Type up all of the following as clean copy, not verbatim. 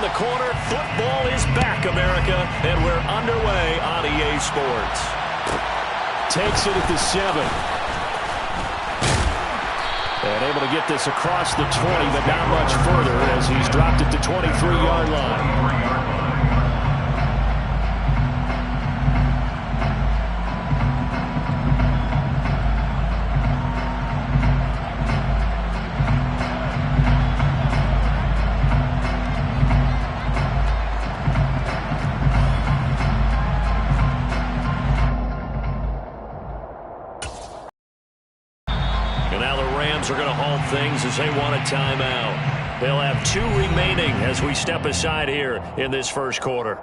around the corner. Football is back, America, and we're underway on EA Sports. Takes it at the 7. And able to get this across the 20, but not much further as he's dropped it to 23-yard line. Are going to hold things as they want a timeout. They'll have 2 remaining as we step aside here in this first quarter.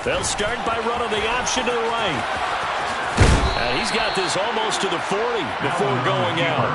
They'll start by running the option to the right. And he's got this almost to the 40 before going out.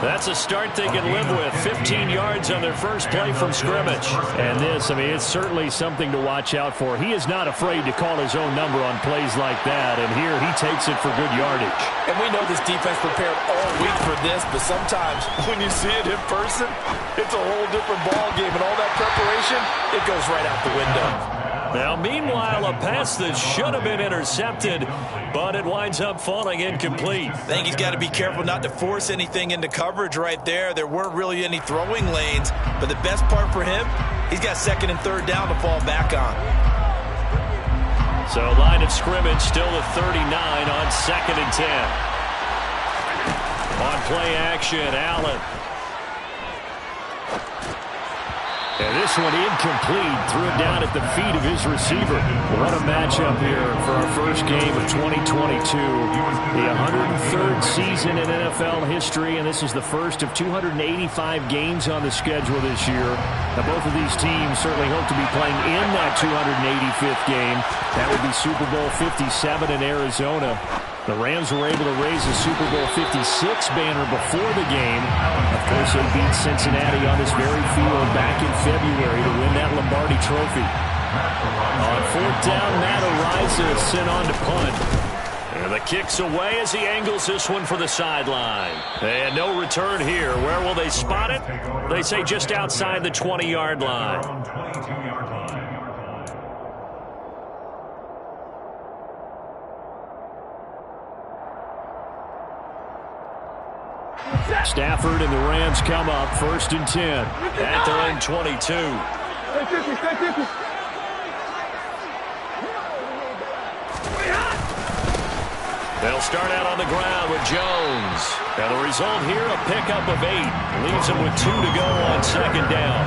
That's a start they can live with. 15 yards on their first play from scrimmage. And this, I mean, it's certainly something to watch out for. He is not afraid to call his own number on plays like that. And here he takes it for good yardage. And we know this defense prepared all week for this, but sometimes when you see it in person, it's a whole different ball game. And all that preparation, it goes right out the window. Now, meanwhile, a pass that should have been intercepted, but it winds up falling incomplete. I think he's got to be careful not to force anything into coverage right there. There weren't really any throwing lanes, but the best part for him, he's got 2nd and 3rd down to fall back on. So, line of scrimmage still the 39 on 2nd and 10. On play action, Allen. And this one incomplete. Threw it down at the feet of his receiver. What a matchup here for our first game of 2022. The 103rd season in NFL history, and this is the first of 285 games on the schedule this year. Now, both of these teams certainly hope to be playing in that 285th game. That would be Super Bowl 57 in Arizona. The Rams were able to raise the Super Bowl 56 banner before the game. Of course, they beat Cincinnati on this very field back in February to win that Lombardi Trophy. On 4th down, Matt Araiza sent on to punt. And the kick's away as he angles this one for the sideline. And no return here. Where will they spot it? They say just outside the 20-yard line. Stafford and the Rams come up 1st and 10. At their own 22. They'll start out on the ground with Jones. And the result here, a pickup of 8. Leaves him with 2 to go on second down.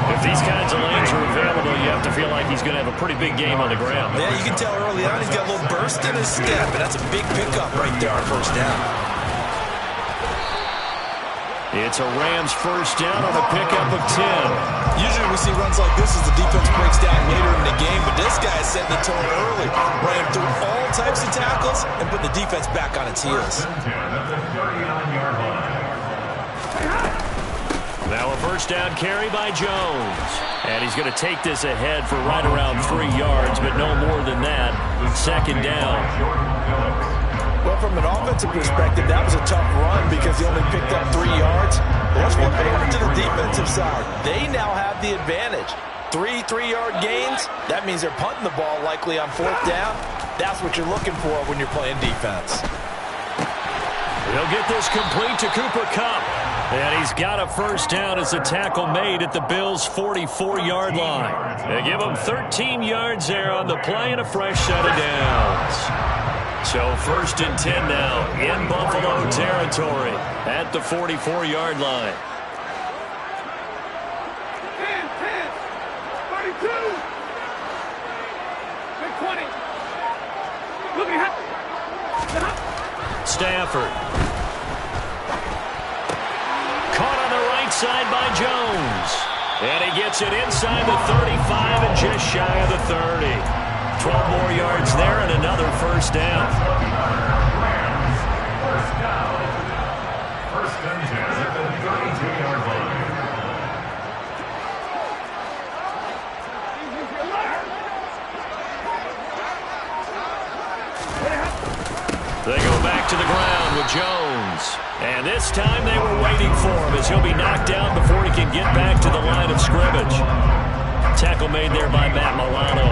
If these kinds of lanes are available, you have to feel like he's going to have a pretty big game on the ground. Yeah, you can tell early on he's got a little burst in his step, and that's a big pickup right there on first down. It's a Rams first down on a pickup of 10. Usually we see runs like this as the defense breaks down later in the game, but this guy is setting the tone early, running through all types of tackles and putting the defense back on its heels. Now a first down carry by Jones. And he's going to take this ahead for right around 3 yards, but no more than that. Second down. Well, from an offensive perspective, that was a tough run because he only picked up 3 yards. But let's flip over to the defensive side. They now have the advantage. 3 3-yard gains, that means they're punting the ball likely on 4th down. That's what you're looking for when you're playing defense. He'll get this complete to Cooper Kupp. And he's got a first down as the tackle made at the Bills' 44-yard line. They give him 13 yards there on the play and a fresh set of downs. So 1st and 10 now in Buffalo territory at the 44-yard line. 10, 10, 32, 20. Stafford. Caught on the right side by Jones. And he gets it inside the 35 and just shy of the 30. 12 more yards there and another first down. First and 10 at the 32-yard line. They go back to the ground with Jones. And this time they were waiting for him as he'll be knocked down before he can get back to the line of scrimmage. Tackle made there by Matt Milano.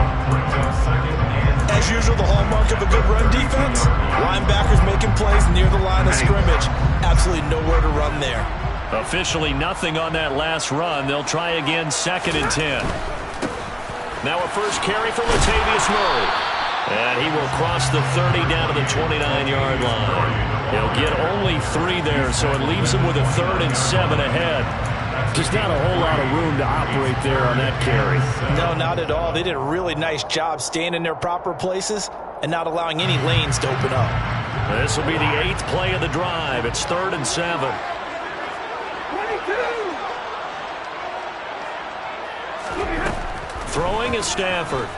As usual, the hallmark of a good run defense, linebackers making plays near the line of scrimmage. Absolutely nowhere to run there. Officially nothing on that last run. They'll try again 2nd and 10. Now a first carry for Latavius Murray. And he will cross the 30 down to the 29-yard line. He'll get only 3 there, so it leaves him with a 3rd and 7 ahead. Just not a whole lot of room to operate there on that carry. No, not at all. They did a really nice job staying in their proper places and not allowing any lanes to open up. This will be the 8th play of the drive. It's 3rd and 7. 22. Throwing is Stafford.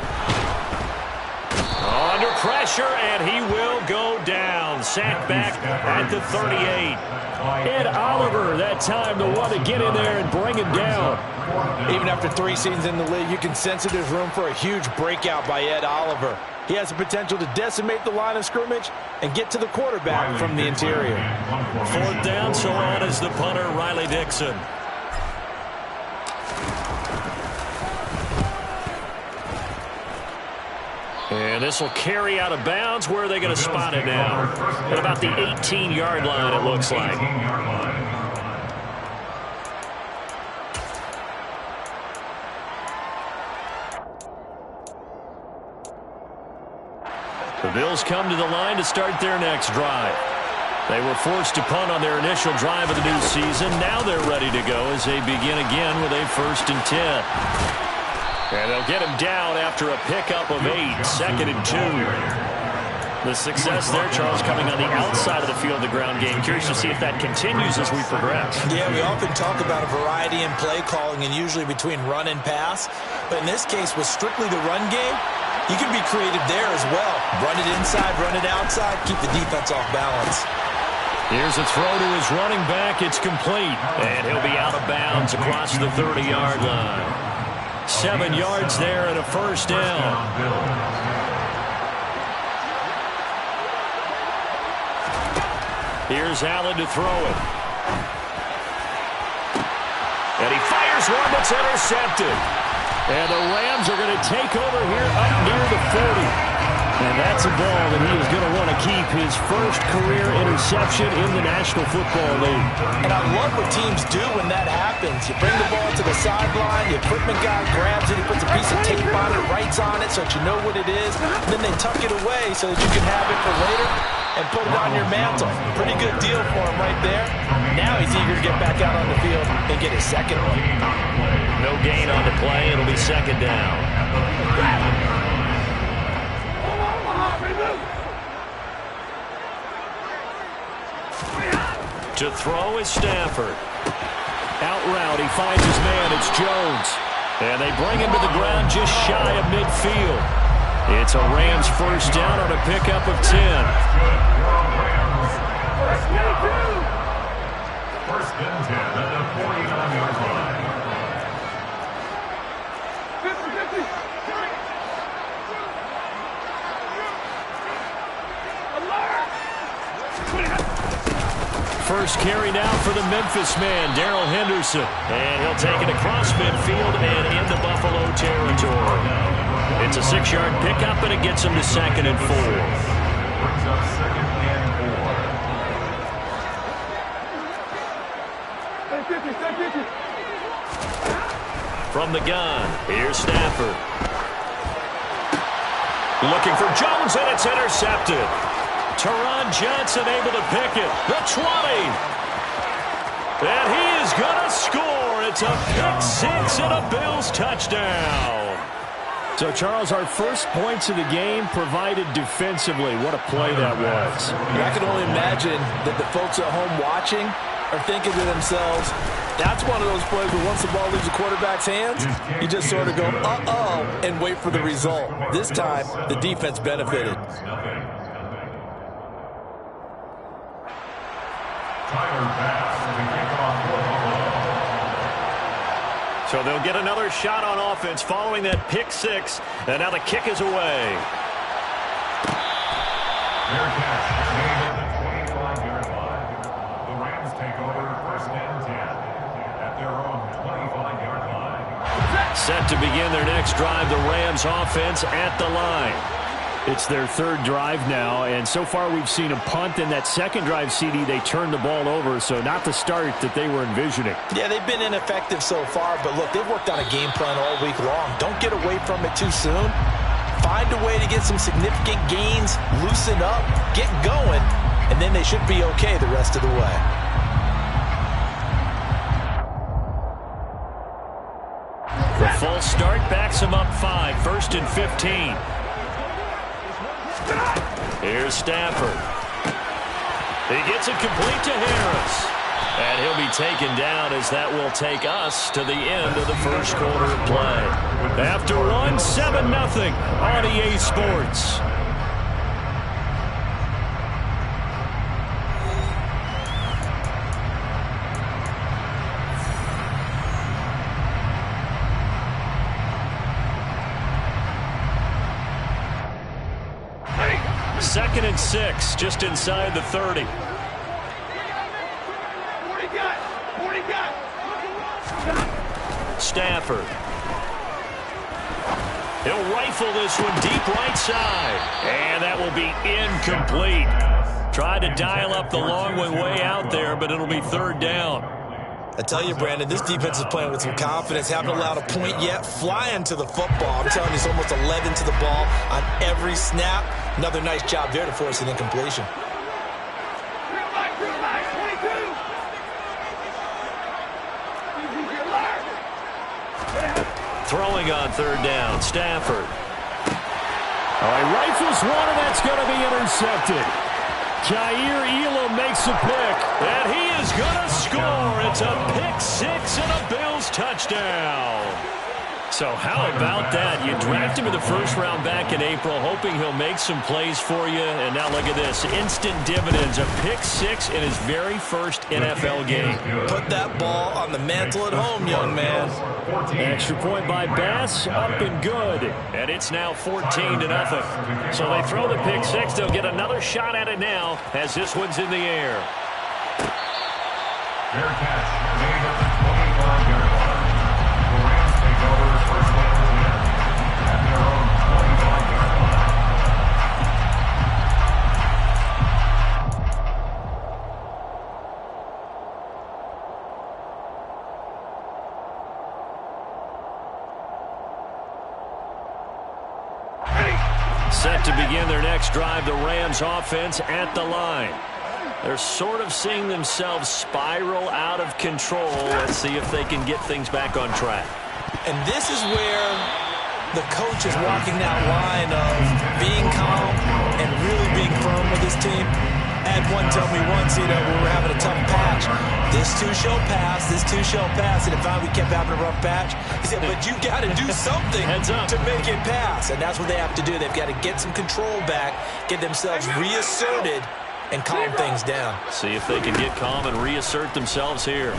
Under pressure, and he will go down. Sacked back at the 38. Ed Oliver, that time the one to get in there and bring him down. Even after 3 seasons in the league, you can sense that there's room for a huge breakout by Ed Oliver. He has the potential to decimate the line of scrimmage and get to the quarterback from the interior. 4th down, so on is the punter, Riley Dixon. And this will carry out of bounds. Where are they going to spot it now? At about the 18-yard line, it looks like. The Bills come to the line to start their next drive. They were forced to punt on their initial drive of the new season. Now they're ready to go as they begin again with a 1st and 10. And they'll get him down after a pickup of 8, 2nd and 2. The success there, Charles, coming on the outside of the field, the ground game. Curious to see if that continues as we progress. Yeah, we often talk about a variety in play calling and usually between run and pass. But in this case, with strictly the run game, you can be creative there as well. Run it inside, run it outside, keep the defense off balance. Here's a throw to his running back. It's complete. And he'll be out of bounds across the 30-yard line. 7 yards there and a first down. Here's Allen to throw it. And he fires one that's intercepted. And the Rams are going to take over here up near the 40. And that's a ball that he is going to want to keep, his first career interception in the National Football League. And I love what teams do when that happens. You bring the ball to the sideline, the equipment guy grabs it, he puts a piece of tape on it, writes on it so that you know what it is, and then they tuck it away so that you can have it for later and put it on your mantle. Pretty good deal for him right there. Now he's eager to get back out on the field and get his second one. No gain on the play. It'll be second down. To throw is Stafford. Out route, he finds his man. It's Jones. And they bring him to the ground just shy of midfield. It's a Rams first down on a pickup of 10. First and 10 at the 49-yard line. First carry now for the Memphis man, Darrell Henderson. And he'll take it across midfield and into Buffalo territory. It's a 6-yard pickup, and it gets him to 2nd and 4. Brings up 2nd and 4. From the gun, here's Stafford. Looking for Jones, and it's intercepted. Teron Johnson able to pick it. The 20. And he is going to score. It's a pick-6 and a Bills touchdown. So, Charles, our first points of the game provided defensively. What a play that was. I can only imagine that the folks at home watching are thinking to themselves, that's one of those plays where once the ball leaves the quarterback's hands, you just sort of go, uh-oh, and wait for the result. This time, the defense benefited. So they'll get another shot on offense following that pick-6, and now the kick is away. Fair catch made at the 25-yard line. The Rams take over first and 10 at their own 25-yard line. Set to begin their next drive, the Rams offense at the line. It's their third drive now, and so far we've seen a punt. In that second drive, CD, they turned the ball over, so not the start that they were envisioning. Yeah, they've been ineffective so far, but look, they've worked on a game plan all week long. Don't get away from it too soon. Find a way to get some significant gains, loosen up, get going, and then they should be okay the rest of the way. The full start backs him up 5, 1st and 15. Here's Stafford. He gets it complete to Harris. And he'll be taken down as that will take us to the end of the first quarter of play. After one, 7-0 on EA Sports. Second and 6, just inside the 30. Stafford. He'll rifle this one deep right side. And that will be incomplete. Tried to dial up the long one way out there, but it'll be 3rd down. I tell you, Brandon, this defense is playing with some confidence. Haven't allowed a point yet. Flying to the football. I'm telling you, it's almost 11 to the ball on every snap. Another nice job there to force an incompletion. Throwing on 3rd down, Stafford. All right, rifles one, and that's going to be intercepted. Jair Elam makes a pick, and he is going to score. It's a pick-6 and a Bills touchdown. So how about that? You draft him in the first round back in April, hoping he'll make some plays for you. And now look at this. Instant dividends. A pick-6 in his very first NFL game. Put that ball on the mantle at home, young man. Extra point by Bass, up and good. And it's now 14-0. So they throw the pick-6. They'll get another shot at it now as this one's in the air. Fair catch made at the 25-yard line. The Rams take over first and 10 at their own 25-yard line. Set to begin their next drive, the Rams offense at the line. They're sort of seeing themselves spiral out of control. Let's see if they can get things back on track. And this is where the coach is walking that line of being calm and really being firm with his team. I had one tell me once, when we were having a tough patch, this too shall pass, this too shall pass. And if we kept having a rough patch, he said, but you got to do something to make it pass. And that's what they have to do. They've got to get some control back, get themselves reasserted, and calm things down. See if they can get calm and reassert themselves here.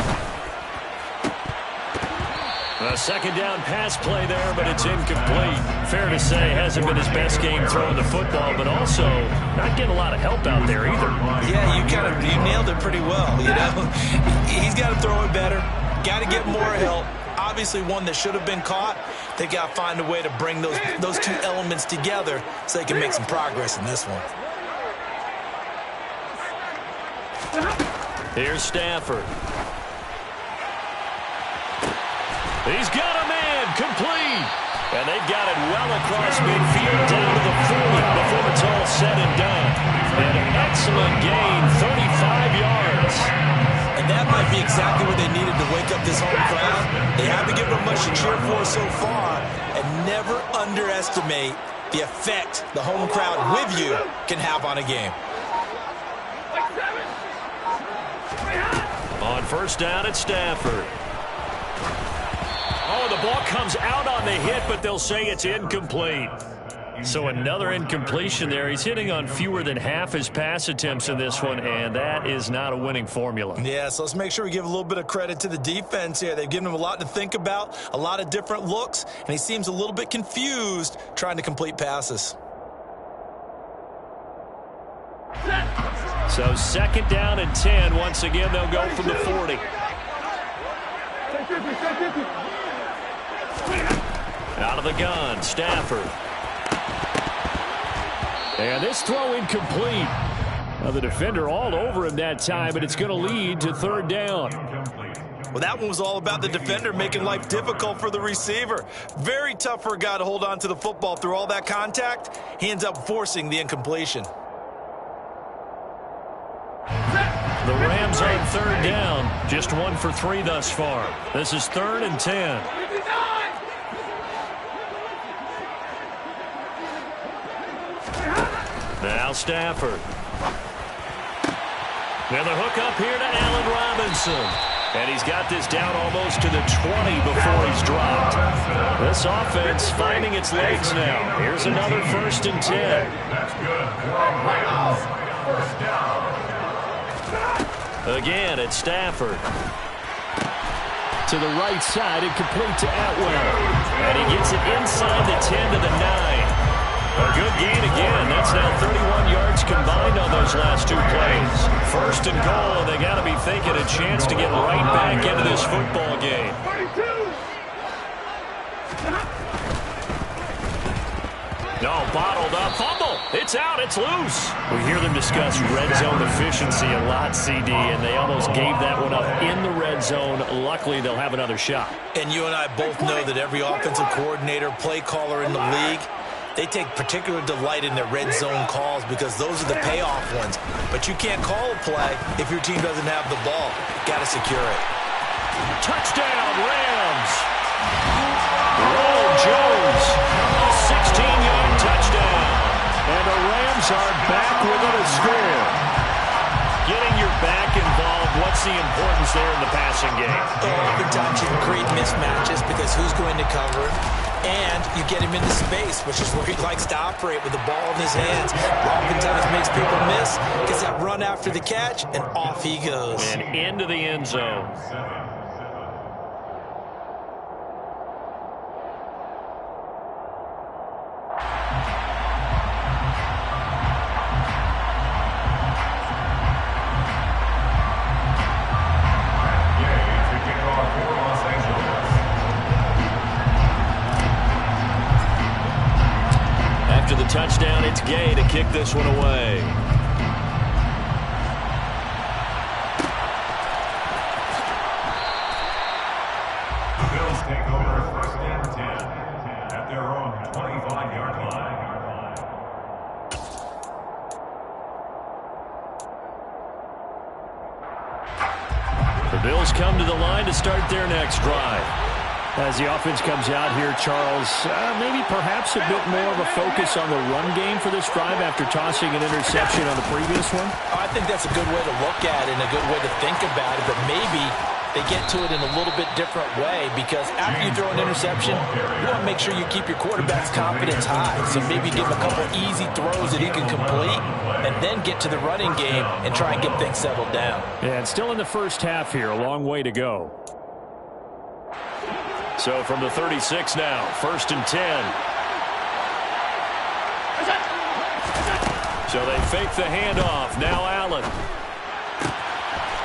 A second down pass play there, but it's incomplete. Fair to say, hasn't been his best game throwing the football, but also not getting a lot of help out there either. Yeah, you nailed it pretty well, He's got to throw it better, got to get more help. Obviously one that should have been caught. They've got to find a way to bring those two elements together so they can make some progress in this one. Here's Stafford. He's got a man, complete. And they've got it well across midfield down to the 40 before it's all said and done. An excellent gain, 35 yards. And that might be exactly what they needed to wake up this home crowd. They haven't given them much to cheer for so far. And never underestimate the effect the home crowd with you can have on a game. On first down, it's Stafford. Oh, the ball comes out on the hit, but they'll say it's incomplete. So another incompletion there. He's hitting on fewer than half his pass attempts in this one, and that is not a winning formula. Yeah, so let's make sure we give a little bit of credit to the defense here. They've given him a lot to think about, a lot of different looks, and he seems a little bit confused trying to complete passes. So second down and 10. Once again, they'll go from the 40. Out of the gun, Stafford. And this throw incomplete. Well, the defender all over him that time, but it's going to lead to third down. Well, that one was all about the defender making life difficult for the receiver. Very tough for a guy to hold on to the football through all that contact. He ends up forcing the incompletion. The Rams on third down. Just 1 for 3 thus far. This is 3rd and 10. Now Stafford. Now the hook up here to Allen Robinson. And he's got this down almost to the 20 before he's dropped. This offense finding its legs now. Here's another 1st and 10. That's good. First down. Again, it's Stafford. To the right side, incomplete to Atwell. And he gets it inside the 10 to the 9. A good gain again. That's now 31 yards combined on those last 2 plays. 1st and goal, and they got to be thinking a chance to get right back into this football game. No, bottled up. Fumble. It's out. It's loose. We hear them discuss red zone efficiency a lot, CD, and they almost gave that one up in the red zone. Luckily, they'll have another shot. And you and I both know that every offensive coordinator, play caller in the league, they take particular delight in their red zone calls because those are the payoff ones. But you can't call a play if your team doesn't have the ball. Got to secure it. Touchdown, Rams. Ronald Jones, a 16-yard touchdown. And the Rams are back within a score. Getting your back involved, what's the importance there in the passing game? Oftentimes you can create mismatches because who's going to cover him? And you get him into space, which is where he likes to operate with the ball in his hands. Oftentimes makes people miss, gets that run after the catch, and off he goes. And into the end zone. After the touchdown, it's Gay to kick this one away. The Bills take over 1st and 10 at their own 25-yard line. come to the line to start their next drive. As the offense comes out here, Charles, maybe perhaps a bit more of a focus on the run game for this drive after tossing an interception on the previous one? I think that's a good way to look at it and a good way to think about it, but maybe they get to it in a little bit different way, because after you throw an interception, you want to make sure you keep your quarterback's confidence high. So maybe give him a couple easy throws that he can complete and then get to the running game and try and get things settled down. Yeah, and still in the first half here, a long way to go. So from the 36 now, 1st and 10. So they fake the handoff. Now Allen.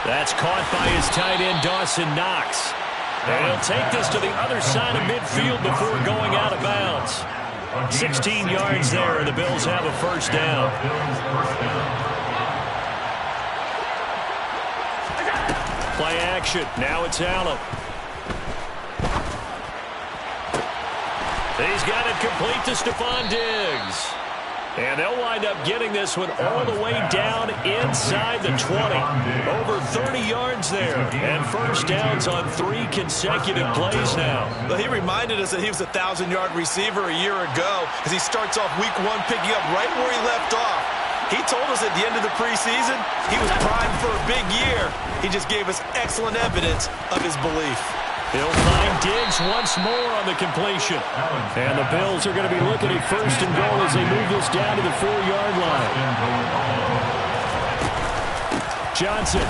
That's caught by his tight end, Dawson Knox. And he'll take this to the other side of midfield before going out of bounds. 16 yards there, and the Bills have a first down. Play action. Now it's Allen. He's got it complete to Stephon Diggs. And they'll wind up getting this one all the way down inside the 20. Over 30 yards there. And first downs on 3 consecutive plays now. Well, he reminded us that he was a 1,000-yard receiver a year ago, as he starts off week 1 picking up right where he left off. He told us at the end of the preseason he was primed for a big year. He just gave us excellent evidence of his belief. He'll find Diggs once more on the completion. And the Bills are going to be looking at 1st and goal as they move this down to the 4-yard line. Johnson.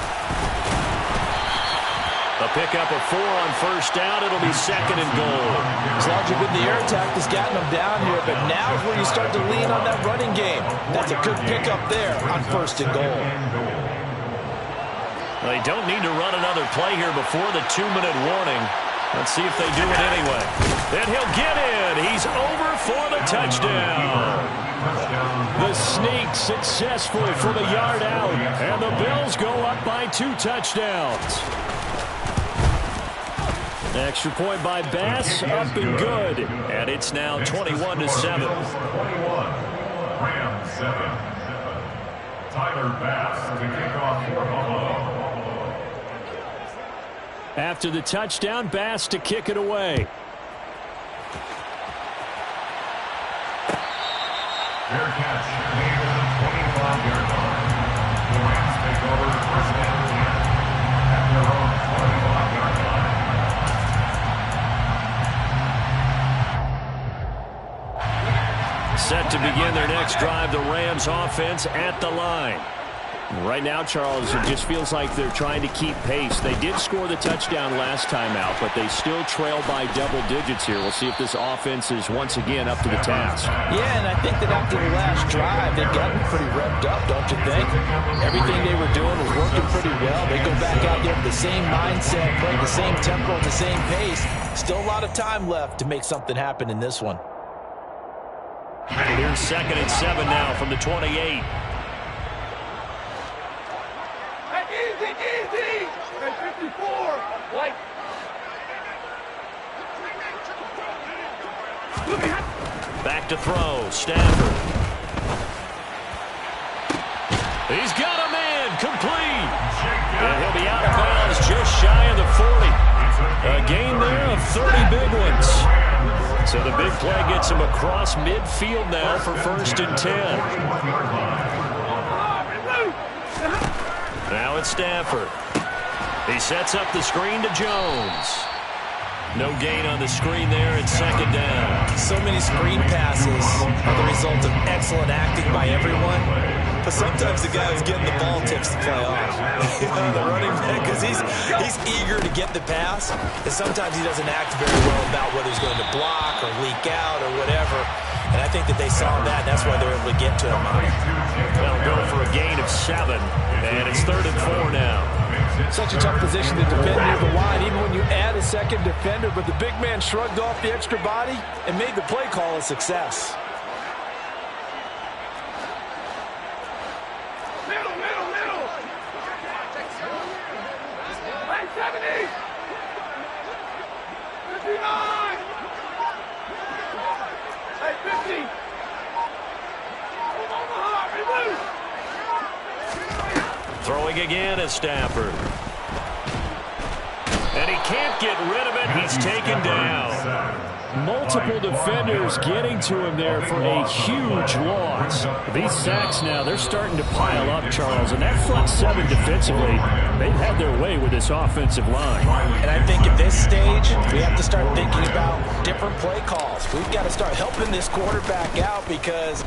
A pickup of 4 on first down. It'll be 2nd and goal. As long as you're good, the air attack has gotten them down here, but now is where you start to lean on that running game. That's a good pickup there on 1st and goal. They don't need to run another play here before the 2-minute warning. Let's see if they do it anyway. Then he'll get in. He's over for the touchdown. The sneak successful for the yard out. And the Bills go up by 2 touchdowns. Extra point by Bass, up and good. And it's now 21-7. 21. Rams 7. Tyler Bass to kick off for Buffalo. After the touchdown, Bass to kick it away. Fair catch made at the 25-yard line. The Rams take over 1st and 10 at their own 25-yard line. Set to begin their next drive, the Rams offense at the line. Right now, Charles, it just feels like they're trying to keep pace. They did score the touchdown last time out, but they still trail by double digits here. We'll see if this offense is once again up to the task. Yeah, and I think that after the last drive, they've gotten pretty revved up, don't you think? Everything they were doing was working pretty well. They go back out there with the same mindset, play the same tempo, the same pace. Still a lot of time left to make something happen in this one. Here's 2nd and 7 now from the 28. Back to throw, Stafford. He's got a man, complete. And he'll be out of bounds just shy of the 40. A gain there of 30 big ones. So the big play gets him across midfield now for 1st and 10. Now it's Stafford. He sets up the screen to Jones. No gain on the screen there at 2nd down. So many screen passes are the result of excellent acting by everyone. But sometimes the guy who's getting the ball tips the play off. The running back, because he's eager to get the pass. And sometimes he doesn't act very well about whether he's going to block or leak out or whatever. And I think that they saw that, and that's why they're able to get to him on it. They'll go for a gain of 7. And it's 3rd and 4 now. Such a tough position to defend near the line, even when you add a second defender. But the big man shrugged off the extra body and made the play call a success. Middle. 70. 59. Hey, 50. Throwing again is Stafford. can't get rid of it. He's taken down. Multiple defenders getting to him there for a huge loss. These sacks now, they're starting to pile up, Charles. And that front seven defensively, they've had their way with this offensive line. And I think at this stage, we have to start thinking about different play calls. We've got to start helping this quarterback out because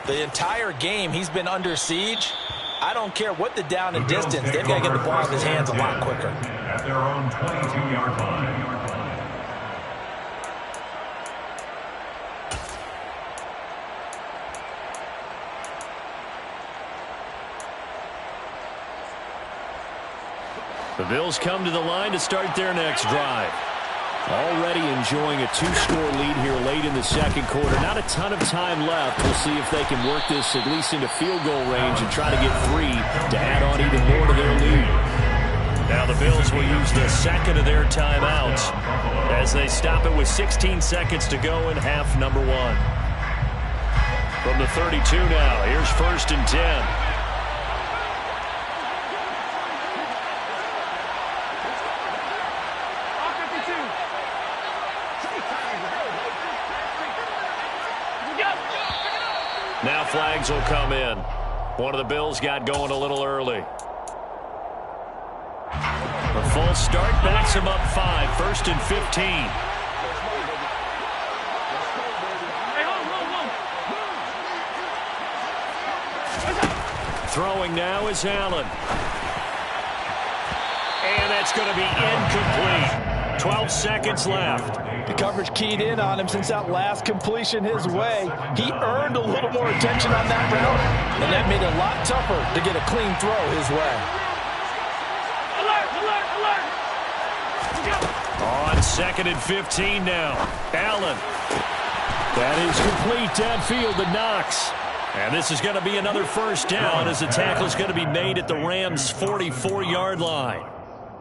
the entire game he's been under siege. I don't care what the down and distance. They've got to get the ball in his hands a lot quicker. At their own 22-yard line. The Bills come to the line to start their next drive. Already enjoying a two-score lead here late in the second quarter. Not a ton of time left. We'll see if they can work this at least into field goal range and try to get 3 to add on even more to their lead. Now the Bills will use the second of their timeouts as they stop it with 16 seconds to go in half number 1. From the 32 now, here's 1st and 10. Now flags will come in. One of the Bills got going a little early. The false start backs him up 5. 1st and 15. Throwing now is Allen. And that's going to be incomplete. 12 seconds left. The coverage keyed in on him since that last completion his way. He earned a little more attention on that route, and that made it a lot tougher to get a clean throw his way. On 2nd and 15 now. Allen. That is complete downfield to Knox. And this is going to be another first down as the tackle is going to be made at the Rams' 44-yard line.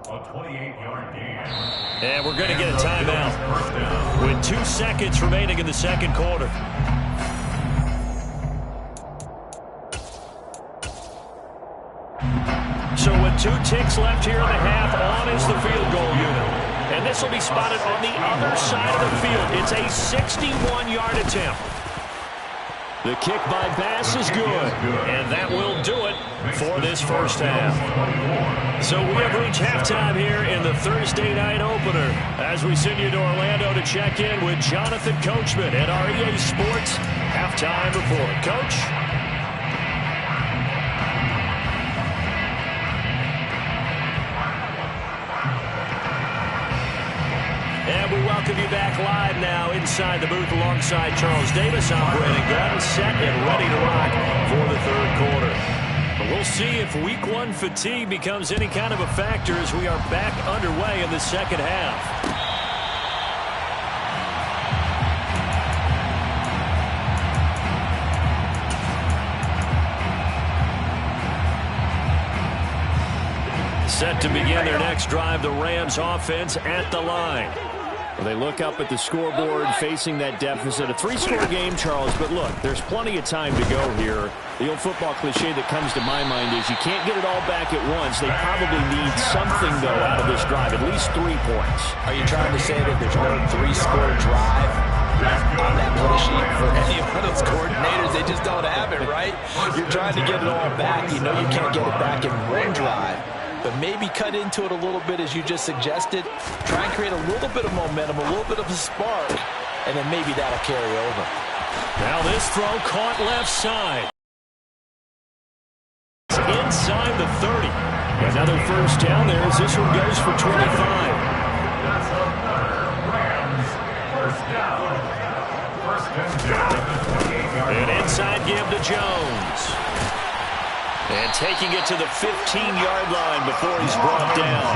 A 28-yard gain. And we're going to get a timeout with 2 seconds remaining in the second quarter. So with 2 ticks left here in the half, on is the field goal unit. And this will be spotted on the other side of the field. It's a 61-yard attempt. The kick by Bass is good, and that will do it for this first half. So we have reached halftime here in the Thursday night opener as we send you to Orlando to check in with Jonathan Coachman at our EA Sports Halftime Report. Coach? And we welcome you back live now inside the booth alongside Charles Davis, operating gun, set and ready to rock for the third quarter. But we'll see if week 1 fatigue becomes any kind of a factor as we are back underway in the second half. Set to begin their next drive, the Rams offense at the line. Well, they look up at the scoreboard facing that deficit. A 3-score game, Charles, but look, there's plenty of time to go here. The old football cliche that comes to my mind is you can't get it all back at once. They probably need something, though, out of this drive, at least 3 points. Are you trying to say that there's no 3-score drive on that play sheet for any of those coordinators? They just don't have it, right? You're trying to get it all back. You know you can't get it back in one drive. But maybe cut into it a little bit as you just suggested. Try and create a little bit of momentum, a little bit of a spark, and then maybe that'll carry over. Now this throw caught left side. Inside the 30. Another first down there as this one goes for 25. That's a Rams first down. First and 10. An inside give to Jones. And taking it to the 15-yard line before he's brought down.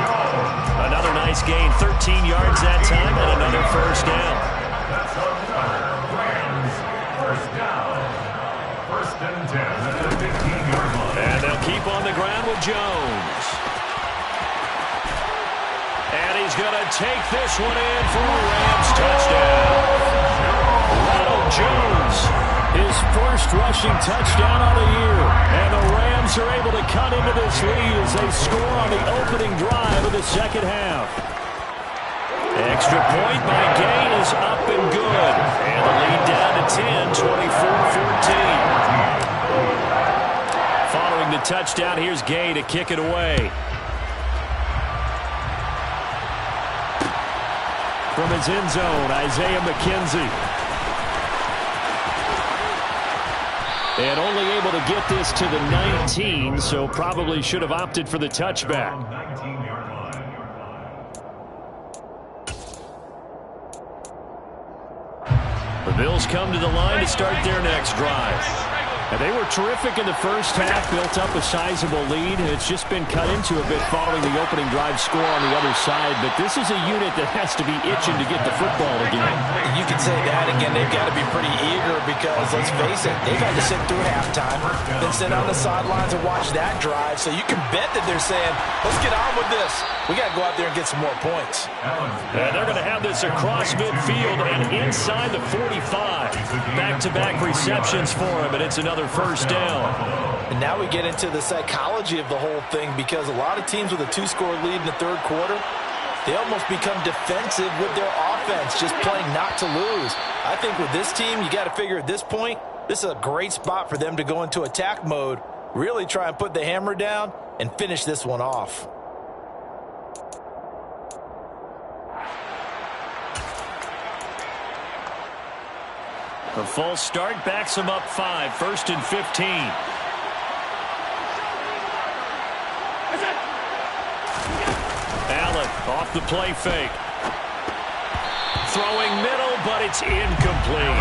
Another nice gain, 13 yards that time, and another first down. That's a Rams first down. First and 10 at the 15-yard line. And they'll keep on the ground with Jones. And he's going to take this one in for a Rams touchdown. Ronald Jones, his first rushing touchdown of the year. And the Rams are able to cut into this lead as they score on the opening drive of the second half. Extra point by Gay is up and good. And the lead down to 10, 24-14. Following the touchdown, here's Gay to kick it away. From his end zone, Isaiah McKenzie. And only able to get this to the 19, so probably should have opted for the touchback. The Bills come to the line to start their next drive. And they were terrific in the first half, built up a sizable lead, and it's just been cut into a bit following the opening drive score on the other side. But this is a unit that has to be itching to get the football again. You can say that again. They've got to be pretty eager because, let's face it, they've had to sit through halftime, then sit on the sidelines and watch that drive. So you can bet that they're saying, let's get on with this. We got to go out there and get some more points. And they're going to have this across midfield and inside the 45. Back-to-back receptions for him, and it's another first down. And now we get into the psychology of the whole thing, because a lot of teams with a 2-score lead in the third quarter, they almost become defensive with their offense, just playing not to lose. I think with this team, you got to figure at this point, this is a great spot for them to go into attack mode, really try and put the hammer down and finish this one off. The false start backs him up 5, 1st and 15. Allen off the play fake. Throwing middle, but it's incomplete.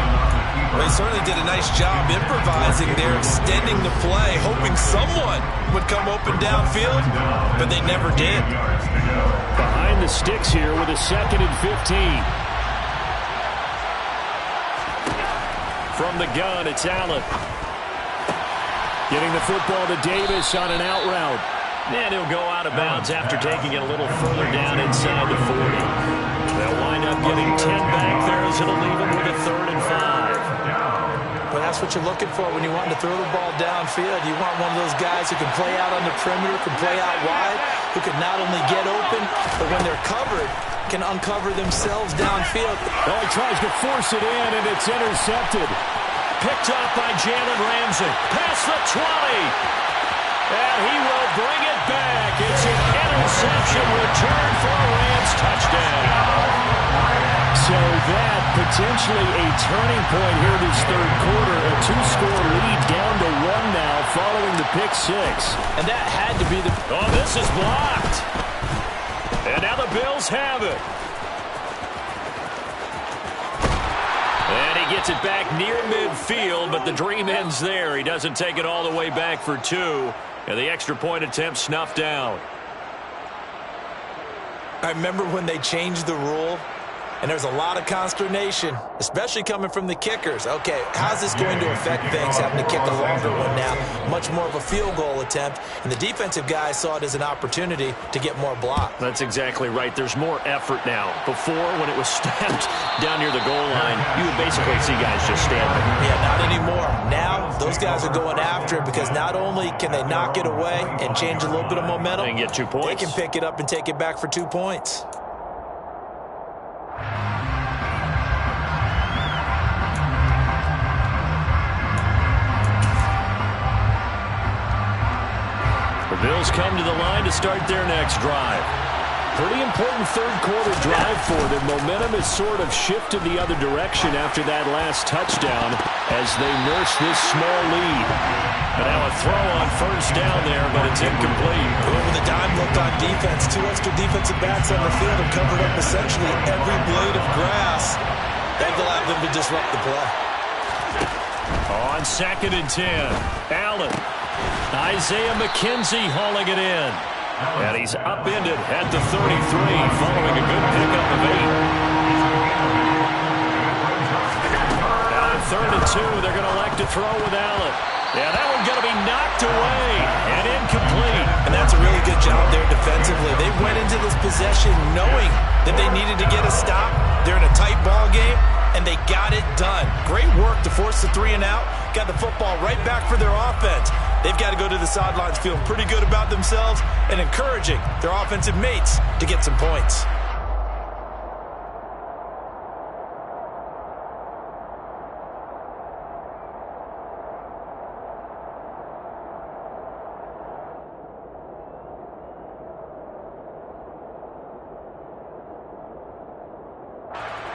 Well, he certainly did a nice job improvising there, extending the play, hoping someone would come open downfield, but they never did. Behind the sticks here with a 2nd and 15. From the gun, it's Allen. Getting the football to Davis on an out route. And he'll go out of bounds after taking it a little further down inside the 40. They'll wind up getting 10 back there as it'll leave them with a 3rd and 5. But that's what you're looking for when you want to throw the ball downfield. You want one of those guys who can play out on the perimeter, can play out wide, who can not only get open, but when they're covered, can uncover themselves downfield. Oh, he tries to force it in, and it's intercepted. Picked up by Jalen Ramsey. Past the 20. And he will bring it back. It's an interception return for a Rams touchdown. So that potentially a turning point here this third quarter. A 2-score lead down to 1 now following the pick 6. And that had to be the... Oh, this is blocked. And now the Bills have it. And he gets it back near midfield, but the dream ends there. He doesn't take it all the way back for 2. And the extra point attempt snuffed down. I remember when they changed the rule, and there's a lot of consternation, especially coming from the kickers. Okay, how's this going to affect things, having to kick a longer one now? Much more of a field goal attempt, and the defensive guys saw it as an opportunity to get more block. That's exactly right. There's more effort now. Before, when it was snapped down near the goal line, you would basically see guys just standing. Yeah, not anymore. Now, those guys are going after it because not only can they knock it away and change a little bit of momentum, and get 2 points. They can pick it up and take it back for 2 points. The Bills come to the line to start their next drive. Pretty important third quarter drive for them. Momentum has sort of shifted the other direction after that last touchdown as they nurse this small lead. And now a throw on first down there, but it's incomplete. Over the dime look on defense. 2 extra defensive backs on the field have covered up essentially every blade of grass. That allowed them to disrupt the play. On 2nd and 10, Allen. Isaiah McKenzie hauling it in. And he's upended at the 33 following a good pickup of 8. Now on 3rd and 2, they're going to elect to throw with Allen. Yeah, that one's going to be knocked away and incomplete. And that's a really good job there defensively. They went into this possession knowing that they needed to get a stop. They're in a tight ball game, and they got it done. Great work to force the 3 and out. Got the football right back for their offense. They've got to go to the sidelines feeling pretty good about themselves and encouraging their offensive mates to get some points.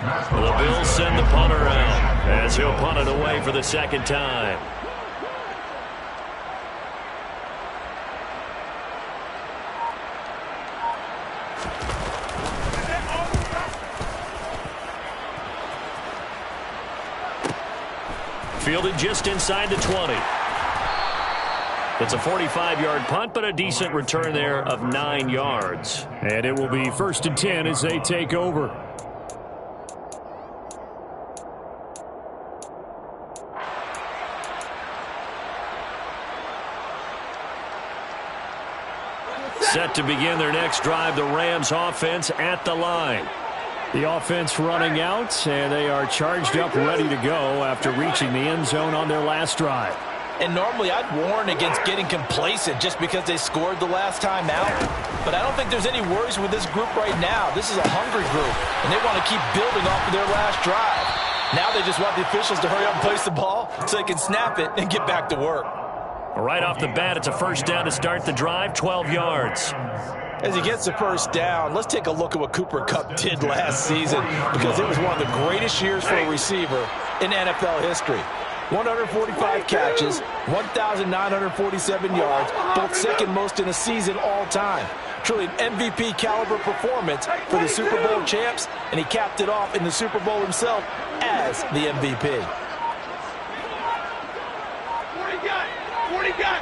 The Bills send the punter out as he'll punt it away for the second time. Fielded just inside the 20. It's a 45-yard punt, but a decent return there of 9 yards. And it will be 1st and 10 as they take over. Set to begin their next drive, the Rams offense at the line. The offense running out, and they are charged up, ready to go after reaching the end zone on their last drive. And normally I'd warn against getting complacent just because they scored the last time out. But I don't think there's any worries with this group right now. This is a hungry group, and they want to keep building off of their last drive. Now they just want the officials to hurry up and place the ball so they can snap it and get back to work. Right off the bat, it's a first down to start the drive, 12 yards. As he gets the first down, let's take a look at what Cooper Kupp did last season, because it was one of the greatest years for a receiver in NFL history. 145 catches, 1,947 yards, both second most in a season all time. Truly an MVP caliber performance for the Super Bowl champs, and he capped it off in the Super Bowl himself as the MVP. 40 got.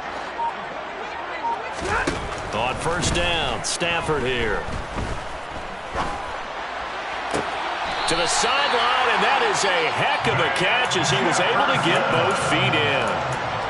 On first down, Stafford here. To the sideline, and that is a heck of a catch as he was able to get both feet in.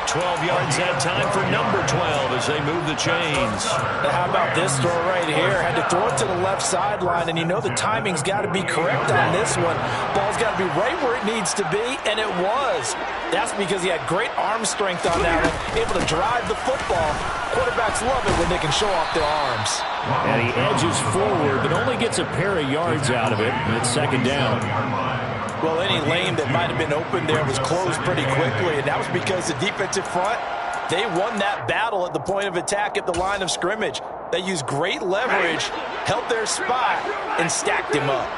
12 yards that time for number 12 as they move the chains. How about this throw right here? Had to throw it to the left sideline, and you know the timing's got to be correct on this one. Ball's got to be right where it needs to be, and it was. That's because he had great arm strength on that one, able to drive the football. Quarterbacks love it when they can show off their arms. And he edges forward, but only gets a pair of yards out of it, and it's second down. Well, any lane that might have been open there was closed pretty quickly, and that was because the defensive front, they won that battle at the point of attack at the line of scrimmage. They used great leverage, held their spot, and stacked him up.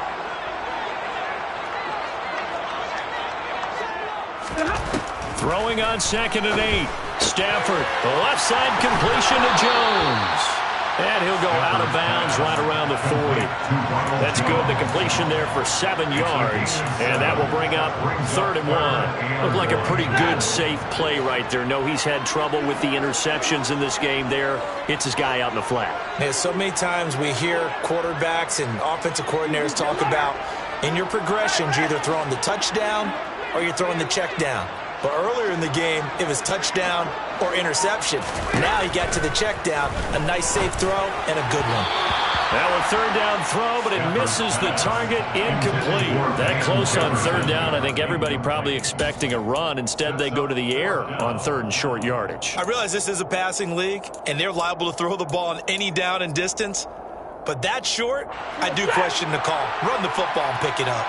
Throwing on 2nd and 8. Stafford, the left side completion to Jones. And he'll go out of bounds right around the 40. That's good. The completion there for 7 yards. And that will bring up 3rd and 1. Looked like a pretty good, safe play right there. No, he's had trouble with the interceptions in this game there. Hits his guy out in the flat. Yeah, so many times we hear quarterbacks and offensive coordinators talk about in your progressions, you're either throwing the touchdown or you're throwing the check down. But earlier in the game, it was touchdown or interception. Now he got to the check down, a nice safe throw, and a good one. Now a 3rd down throw, but it misses the target, incomplete. That close on 3rd down, I think everybody probably expecting a run. Instead, they go to the air on 3rd and short yardage. I realize this is a passing league, and they're liable to throw the ball on any down and distance. But that short, I do question the call. Run the football and pick it up.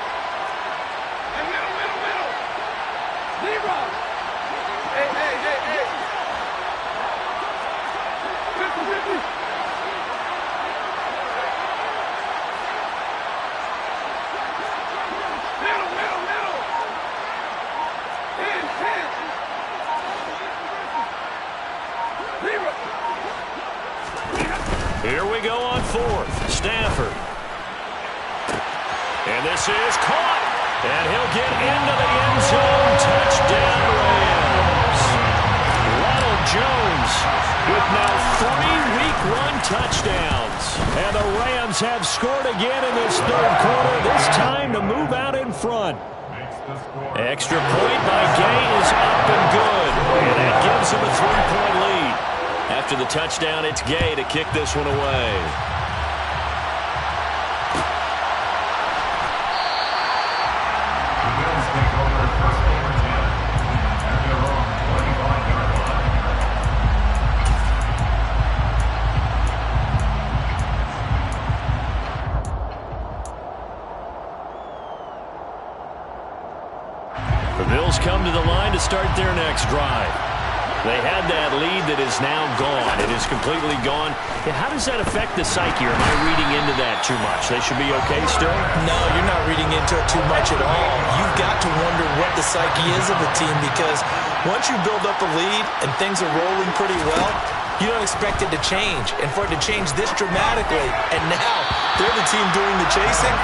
Here we go on 4th. Stafford. And this is caught. And he'll get into the end zone. Touchdown, Rams. Ronald Jones with now 3 Week 1 touchdowns. And the Rams have scored again in this 3rd quarter. This time to move out in front. Extra point by Gay is up and good. And that gives him a 3-point lead. After the touchdown, it's Gay to kick this one away. The Bills come to the line to start their next drive. They had that lead that is now gone. It is completely gone. Yeah, how does that affect the psyche? Or am I reading into that too much? They should be okay still? No, you're not reading into it too much at all. You've got to wonder what the psyche is of the team, because once you build up a lead and things are rolling pretty well, you don't expect it to change. And for it to change this dramatically, and now they're the team doing the chasing,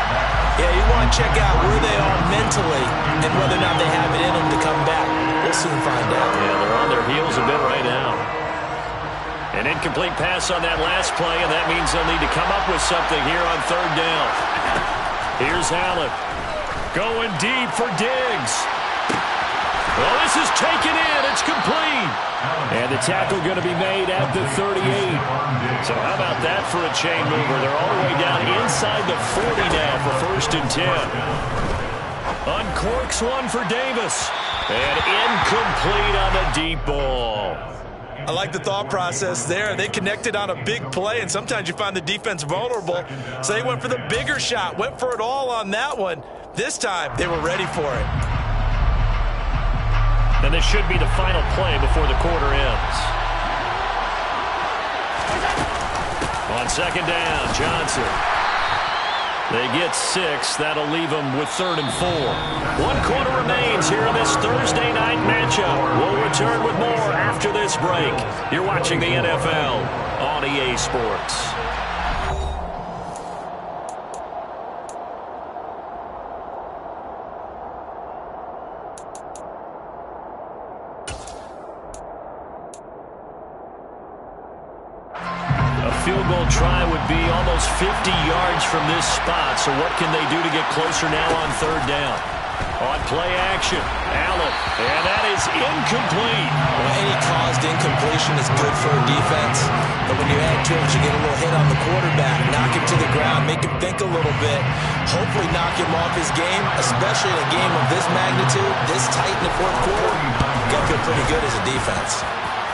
yeah, you want to check out where they are mentally and whether or not they have it in them to come back. We'll soon find out. Yeah, they're on their heels a bit right now. An incomplete pass on that last play, and that means they'll need to come up with something here on third down. Here's Allen. Going deep for Diggs. Well, this is taken in. It's complete. And the tackle going to be made at the 38. So how about that for a chain mover? They're all the way down inside the 40 now for 1st and 10. Uncorks one for Davis. And incomplete on the deep ball. I like the thought process there. They connected on a big play, and sometimes you find the defense vulnerable. So they went for the bigger shot, went for it all on that one. This time, they were ready for it. And this should be the final play before the quarter ends. On 2nd down, Johnson. They get 6. That'll leave them with 3rd and 4. 1 quarter remains here in this Thursday night matchup. We'll return with more after this break. You're watching the NFL on EA Sports. Field goal try would be almost 50 yards from this spot. So what can they do to get closer now on 3rd down? On play action, Allen, and that is incomplete. Well, any caused incompletion is good for a defense, but when you add to it, you get a little hit on the quarterback, knock him to the ground, make him think a little bit, hopefully knock him off his game, especially in a game of this magnitude, this tight in the 4th quarter. You got to feel pretty good as a defense.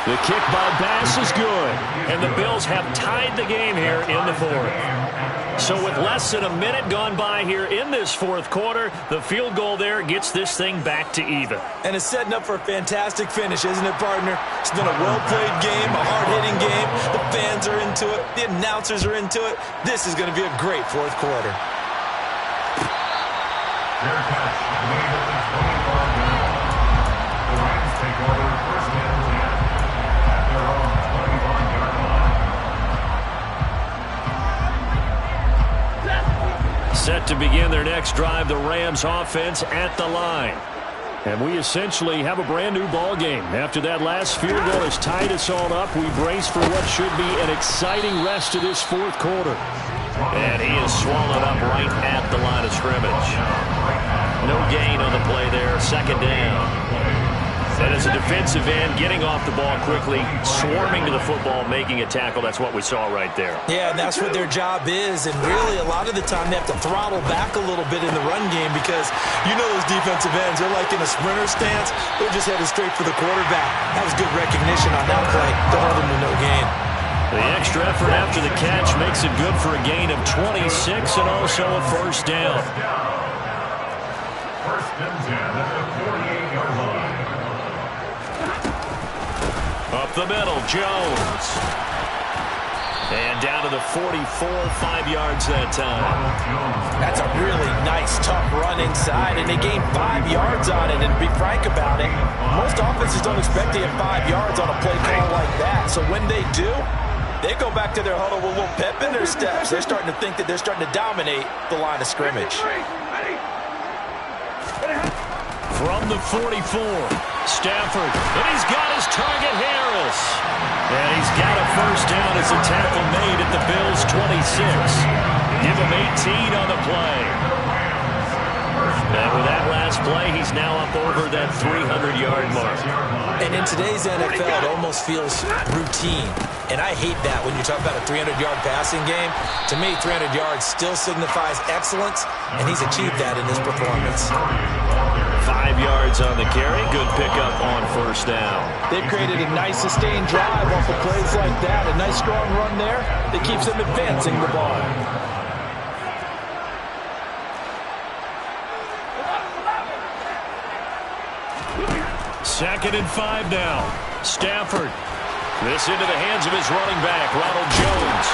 The kick by Bass is good, and the Bills have tied the game here in the 4th. So with less than a minute gone by here in this 4th quarter, the field goal there gets this thing back to even. And it's setting up for a fantastic finish, isn't it, partner? It's been a well-played game, a hard-hitting game. The fans are into it. The announcers are into it. This is going to be a great 4th quarter. Fair catch. Lead at the 25-yard line. The Rams take over 1st and 10 at their own 25-yard line. Set to begin their next drive, the Rams offense at the line. And we essentially have a brand new ball game. After that last field goal has tied us all up, we brace for what should be an exciting rest of this 4th quarter. And he is swallowed up right at the line of scrimmage. No gain on the play there, 2nd down. And as a defensive end, getting off the ball quickly, swarming to the football, making a tackle, that's what we saw right there. Yeah, and that's what their job is. And really, a lot of the time, they have to throttle back a little bit in the run game because you know those defensive ends, they're like in a sprinter stance. They're just headed straight for the quarterback. That was good recognition on that play to hold him to no gain. The extra effort after the catch makes it good for a gain of 26 and also a 1st down. 1st and 10 at the 48-yard line. Up the middle, Jones. And down to the 44, 5 yards that time. That's a really nice, tough run inside, and they gained 5 yards on it. And to be frank about it, most offenses don't expect to get 5 yards on a play call like that. So when they do, they go back to their huddle with a little pep in their steps. They're starting to think that they're starting to dominate the line of scrimmage. From the 44, Stafford, and he's got his target, Harris. And he's got a 1st down as a tackle made at the Bills' 26. Give him 18 on the play. And with that last play, he's now up over that 300-yard mark. And in today's NFL, it almost feels routine. And I hate that when you talk about a 300-yard passing game. To me, 300 yards still signifies excellence, and he's achieved that in this performance. 5 yards on the carry. Good pickup on 1st down. They've created a nice sustained drive off of plays like that. A nice strong run there that keeps them advancing the ball. 2nd and 5 now. Stafford. This into the hands of his running back, Ronald Jones.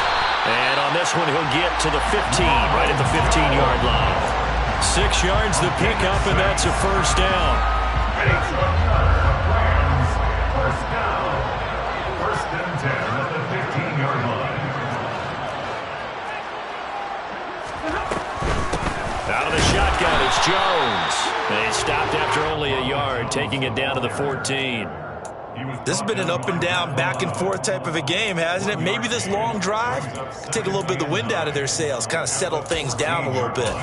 And on this one, he'll get to the 15, right at the 15-yard line. 6 yards the pickup, and that's a first down. Rams, first down. First and 10 at the 15-yard line. Out of the shotgun, it's Jones. They stopped after only a yard, taking it down to the 14. This has been an up and down, back and forth type of a game, hasn't it? Maybe this long drive could take a little bit of the wind out of their sails, kind of settle things down a little bit.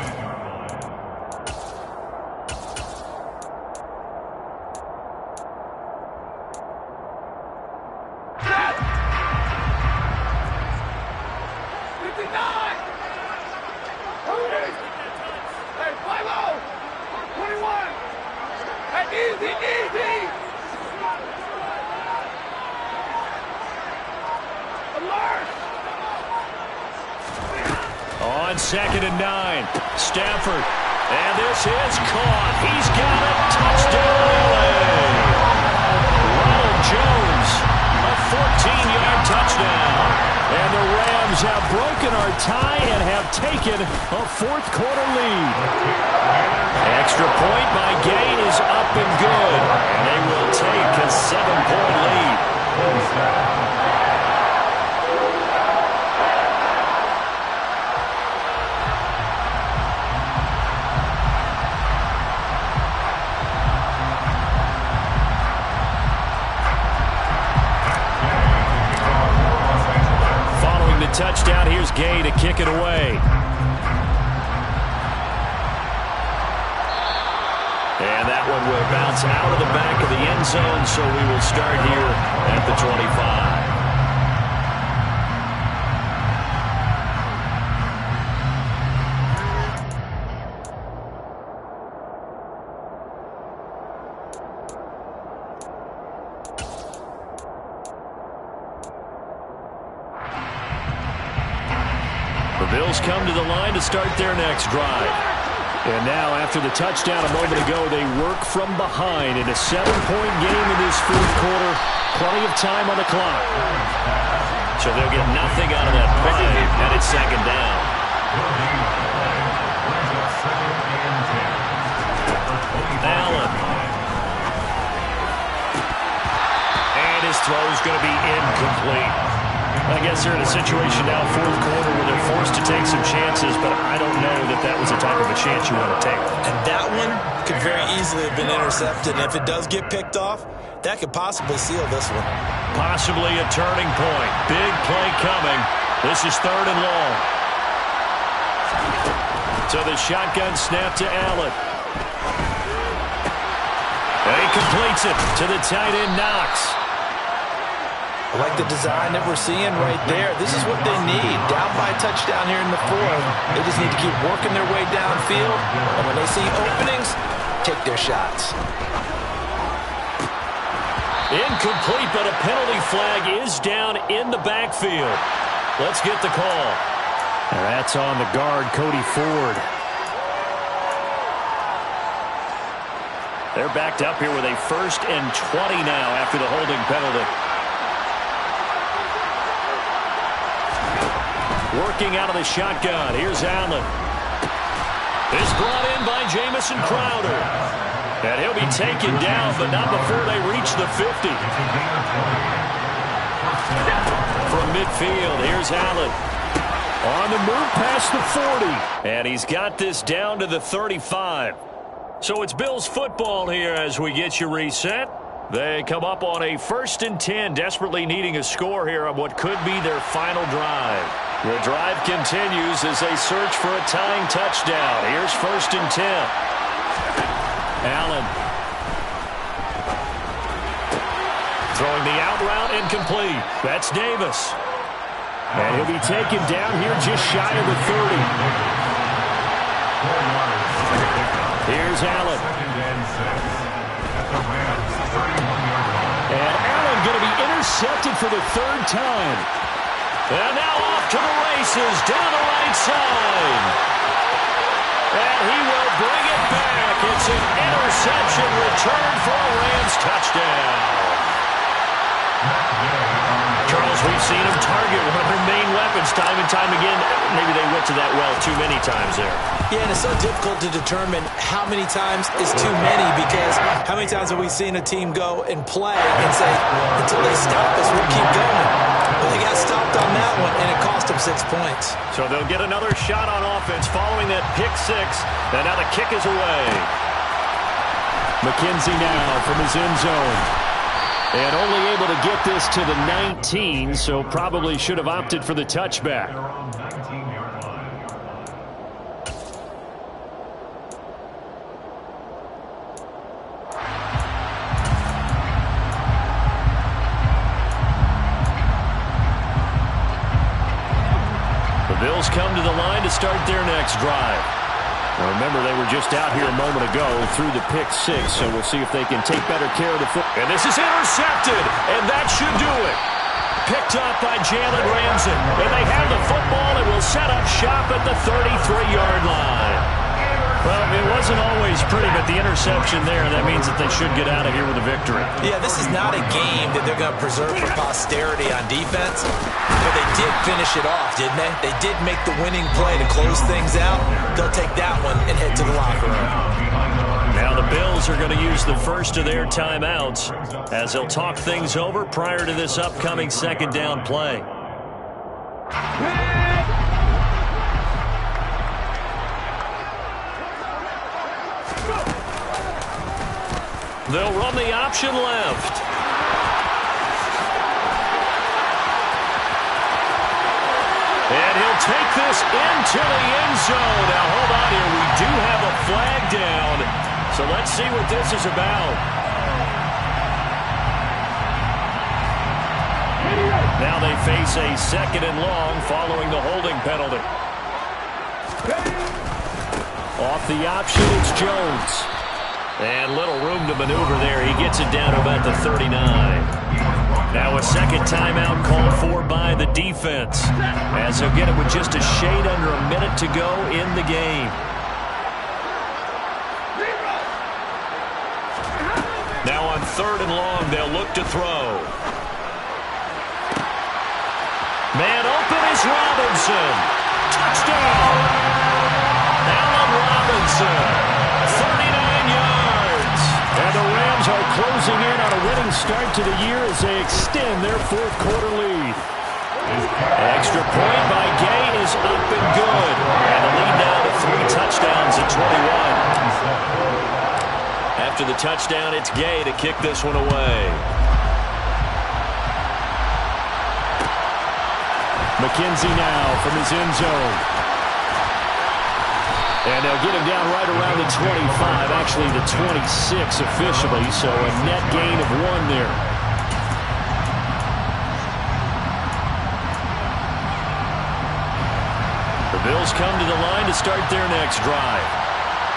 On 2nd and 9, Stafford. And this is caught. He's got it. Touchdown, LA. Ronald Jones, a 14-yard touchdown. And the Rams have broken our tie and have taken a fourth-quarter lead. Extra point by Gay is up and good. And they will take a 7-point lead. Touchdown. Here's Gay to kick it away. And that one will bounce out of the back of the end zone, so we will start here at the 25. Bills come to the line to start their next drive. And now, after the touchdown a moment ago, they work from behind in a 7-point game in this fourth quarter. Plenty of time on the clock. So they'll get nothing out of that play, and it's second down. Allen. And his throw is going to be incomplete. I guess they're in a situation now, fourth quarter, where they're forced to take some chances, but I don't know that that was the type of a chance you want to take. And that one could very easily have been intercepted. And if it does get picked off, that could possibly seal this one. Possibly a turning point. Big play coming. This is 3rd and long. So the shotgun snap to Allen. And he completes it to the tight end, Knox. I like the design that we're seeing right there. This is what they need. Down by a touchdown here in the fourth. They just need to keep working their way downfield. And when they see openings, take their shots. Incomplete, but a penalty flag is down in the backfield. Let's get the call. And that's on the guard, Cody Ford. They're backed up here with a 1st and 20 now after the holding penalty. Working out of the shotgun. Here's Allen. Is brought in by Jamison Crowder. And he'll be taken down, but not before they reach the 50. From midfield, here's Allen. On the move past the 40. And he's got this down to the 35. So it's Bills football here as we get you reset. They come up on a 1st and 10, desperately needing a score here on what could be their final drive. The drive continues as they search for a tying touchdown. Here's 1st and 10. Allen. Throwing the out route incomplete. That's Davis. And he'll be taken down here just shy of the 30. Here's Allen. And Allen going to be intercepted for the 3rd time. And now off to the races down the right side. And he will bring it back. It's an interception return for a Rams touchdown. we've seen them target one of their main weapons time and time again. Maybe they went to that well too many times there. Yeah, and it's so difficult to determine how many times is too many, because how many times have we seen a team go and play and say, until they stop us, we'll keep going. Well, they got stopped on that one, and it cost them 6 points. So they'll get another shot on offense following that pick six, and now the kick is away. McKenzie now from his end zone. And only able to get this to the 19, so probably should have opted for the touchback. The Bills come to the line to start their next drive. Now remember, they were just out here a moment ago through the pick six, so we'll see if they can take better care of the football. And this is intercepted, and that should do it. Picked up by Jalen Ramsey. And they have the football and will set up shop at the 33-yard line. Well, it wasn't always pretty, but the interception there, that means that they should get out of here with a victory. Yeah, this is not a game that they're going to preserve for posterity on defense, but they did finish it off, didn't they? They did make the winning play to close things out. They'll take that one and head to the locker room. Now the Bills are going to use the first of their timeouts as they'll talk things over prior to this upcoming second down play. They'll run the option left. And he'll take this into the end zone. Now, hold on here. We do have a flag down. So let's see what this is about. Now they face a second and long following the holding penalty. Off the option, it's Jones. And little room to maneuver there. He gets it down to about the 39. Now a second timeout called for by the defense, as they'll get it with just a shade under a minute to go in the game. Now on third and long, they'll look to throw. Man open is Robinson. Touchdown! Allen Robinson, 39 yards. And the Rams are closing in on a winning start to the year as they extend their fourth quarter lead. Extra point by Gay is up and good. And the lead now to 3 touchdowns at 21. After the touchdown, it's Gay to kick this one away. McKenzie now from his end zone. And they'll get him down right around the 25, actually the 26 officially, so a net gain of 1 there. The Bills come to the line to start their next drive.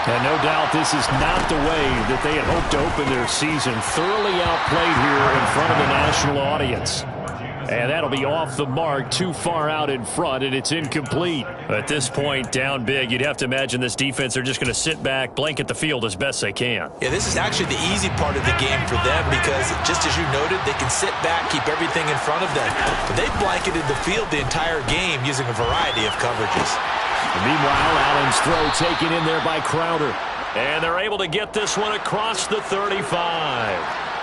And no doubt this is not the way that they had hoped to open their season. Thoroughly outplayed here in front of the national audience. And that'll be off the mark, too far out in front, and it's incomplete. At this point, down big, you'd have to imagine this defense are just going to sit back, blanket the field as best they can. Yeah, this is actually the easy part of the game for them because, just as you noted, they can sit back, keep everything in front of them. But they've blanketed the field the entire game using a variety of coverages. And meanwhile, Allen's throw taken in there by Crowder. And they're able to get this one across the 35.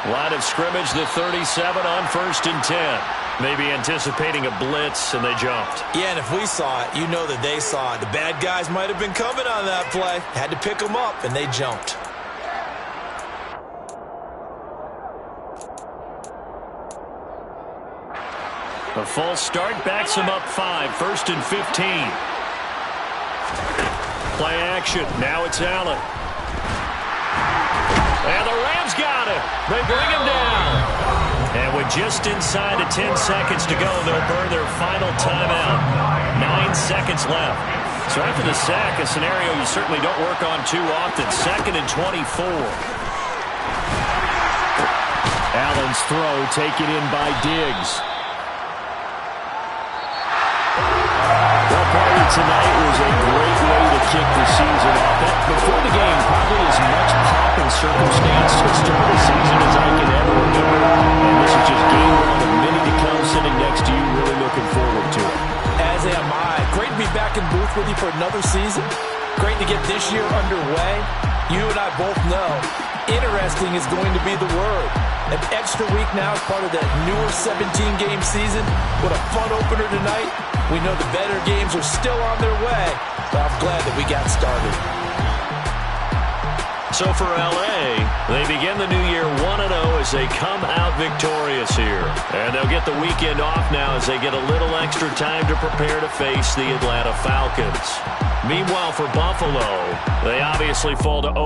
Line of scrimmage, the 37 on 1st and 10. Maybe anticipating a blitz, and they jumped. Yeah, and if we saw it, you know that they saw it. The bad guys might have been coming on that play. Had to pick them up, and they jumped. A false start backs him up 5, 1st and 15. Play action. Now it's Allen. And the Rams got it. They bring him down. And with just inside of 10 seconds to go, they'll burn their final timeout. 9 seconds left. So after the sack, a scenario you certainly don't work on too often. 2nd and 24. Allen's throw taken in by Diggs. Well, Party, tonight was a great way to kick the season off. Before the game, probably as much pomp and circumstance to start the season as I can ever remember. And this is just game 1 of many to come sitting next to you back in booth with you for another season. Great to get this year underway. You and I both know interesting is going to be the word. An extra week now as part of that newer 17-game season. What a fun opener tonight. We know the better games are still on their way, but I'm glad that we got started. So for L.A., they begin the new year 1-0 as they come out victorious here. And they'll get the weekend off now as they get a little extra time to prepare to face the Atlanta Falcons. Meanwhile, for Buffalo, they obviously fall to 0